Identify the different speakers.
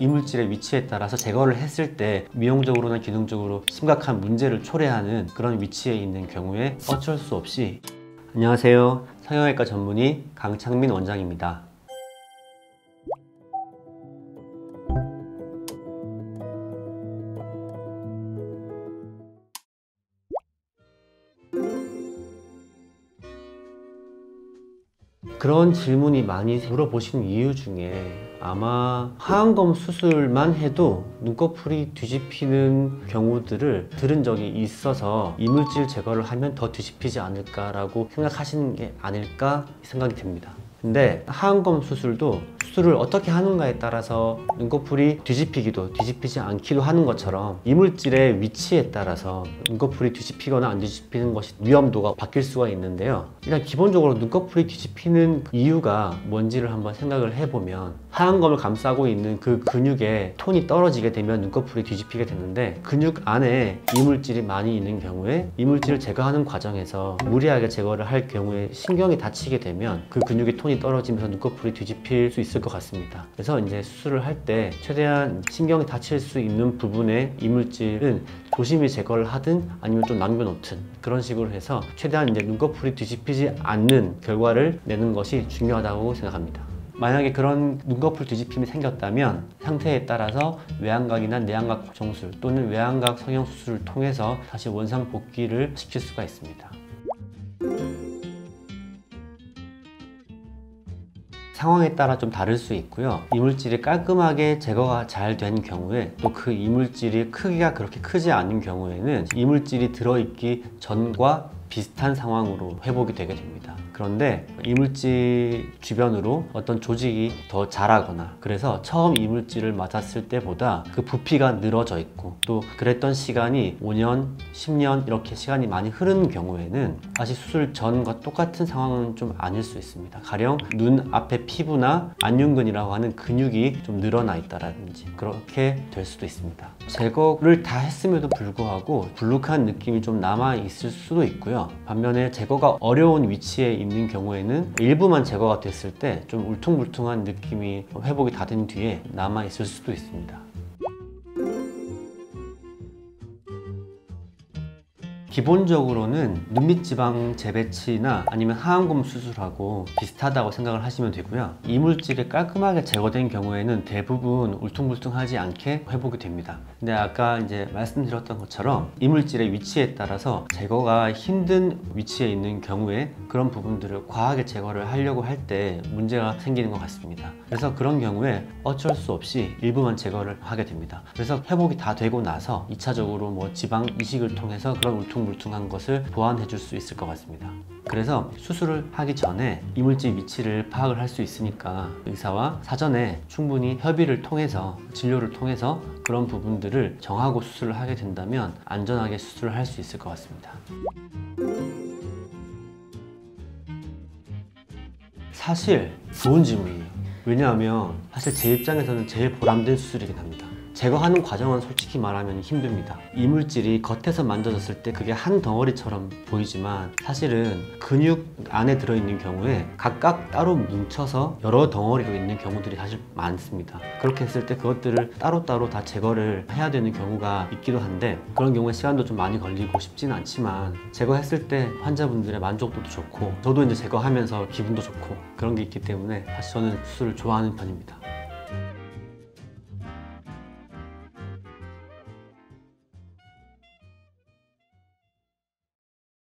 Speaker 1: 이물질의 위치에 따라서 제거를 했을 때 미용적으로나 기능적으로 심각한 문제를 초래하는 그런 위치에 있는 경우에 어쩔 수 없이. 안녕하세요, 성형외과 전문의 강창민 원장입니다. 그런 질문이 많이 물어보시는 이유 중에 아마 하안검 수술만 해도 눈꺼풀이 뒤집히는 경우들을 들은 적이 있어서 이물질 제거를 하면 더 뒤집히지 않을까라고 생각하시는 게 아닐까 생각이 듭니다. 근데 하안검 수술도 수술을 어떻게 하는가에 따라서 눈꺼풀이 뒤집히기도 뒤집히지 않기도 하는 것처럼 이물질의 위치에 따라서 눈꺼풀이 뒤집히거나 안 뒤집히는 것이 위험도가 바뀔 수가 있는데요. 일단 기본적으로 눈꺼풀이 뒤집히는 이유가 뭔지를 한번 생각을 해보면 하안검을 감싸고 있는 그 근육의 톤이 떨어지게 되면 눈꺼풀이 뒤집히게 되는데, 근육 안에 이물질이 많이 있는 경우에 이물질을 제거하는 과정에서 무리하게 제거를 할 경우에 신경이 다치게 되면 그 근육의 톤이 떨어지면서 눈꺼풀이 뒤집힐 수 있을 것 같습니다. 그래서 이제 수술을 할 때 최대한 신경이 다칠 수 있는 부분의 이물질은 조심히 제거를 하든 아니면 좀 남겨놓든 그런 식으로 해서 최대한 이제 눈꺼풀이 뒤집히지 않는 결과를 내는 것이 중요하다고 생각합니다. 만약에 그런 눈꺼풀 뒤집힘이 생겼다면 상태에 따라서 외양각이나 내양각 정술 또는 외양각 성형 수술을 통해서 다시 원상 복귀를 시킬 수가 있습니다. 상황에 따라 좀 다를 수 있고요. 이물질이 깔끔하게 제거가 잘 된 경우에, 또 그 이물질이 크기가 그렇게 크지 않은 경우에는 이물질이 들어있기 전과 비슷한 상황으로 회복이 되게 됩니다. 그런데 이물질 주변으로 어떤 조직이 더 자라거나 그래서 처음 이물질을 맞았을 때보다 그 부피가 늘어져 있고 또 그랬던 시간이 5년, 10년 이렇게 시간이 많이 흐르는 경우에는 다시 수술 전과 똑같은 상황은 좀 아닐 수 있습니다. 가령 눈 앞에 피부나 안윤근이라고 하는 근육이 좀 늘어나 있다라든지 그렇게 될 수도 있습니다. 제거를 다 했음에도 불구하고 불룩한 느낌이 좀 남아 있을 수도 있고요. 반면에 제거가 어려운 위치에 있는 경우에는 일부만 제거가 됐을 때 좀 울퉁불퉁한 느낌이 회복이 다 된 뒤에 남아 있을 수도 있습니다. 기본적으로는 눈밑 지방 재배치나 아니면 하안검 수술하고 비슷하다고 생각을 하시면 되고요. 이물질이 깔끔하게 제거된 경우에는 대부분 울퉁불퉁하지 않게 회복이 됩니다. 근데 아까 이제 말씀드렸던 것처럼 이물질의 위치에 따라서 제거가 힘든 위치에 있는 경우에 그런 부분들을 과하게 제거를 하려고 할 때 문제가 생기는 것 같습니다. 그래서 그런 경우에 어쩔 수 없이 일부만 제거를 하게 됩니다. 그래서 회복이 다 되고 나서 2차적으로 뭐 지방 이식을 통해서 그런 울퉁불퉁한 것을 보완해 줄 수 있을 것 같습니다. 그래서 수술을 하기 전에 이물질 위치를 파악을 할 수 있으니까 의사와 사전에 충분히 협의를 통해서 진료를 통해서 그런 부분들을 정하고 수술을 하게 된다면 안전하게 수술을 할 수 있을 것 같습니다. 사실 좋은 질문이에요. 왜냐하면 사실 제 입장에서는 제일 보람된 수술이긴 합니다. 제거하는 과정은 솔직히 말하면 힘듭니다. 이물질이 겉에서 만져졌을 때 그게 한 덩어리처럼 보이지만 사실은 근육 안에 들어있는 경우에 각각 따로 뭉쳐서 여러 덩어리로 있는 경우들이 사실 많습니다. 그렇게 했을 때 그것들을 따로따로 다 제거를 해야 되는 경우가 있기도 한데, 그런 경우에 시간도 좀 많이 걸리고 쉽지는 않지만 제거했을 때 환자분들의 만족도도 좋고 저도 이제 제거하면서 기분도 좋고 그런 게 있기 때문에 사실 저는 수술을 좋아하는 편입니다.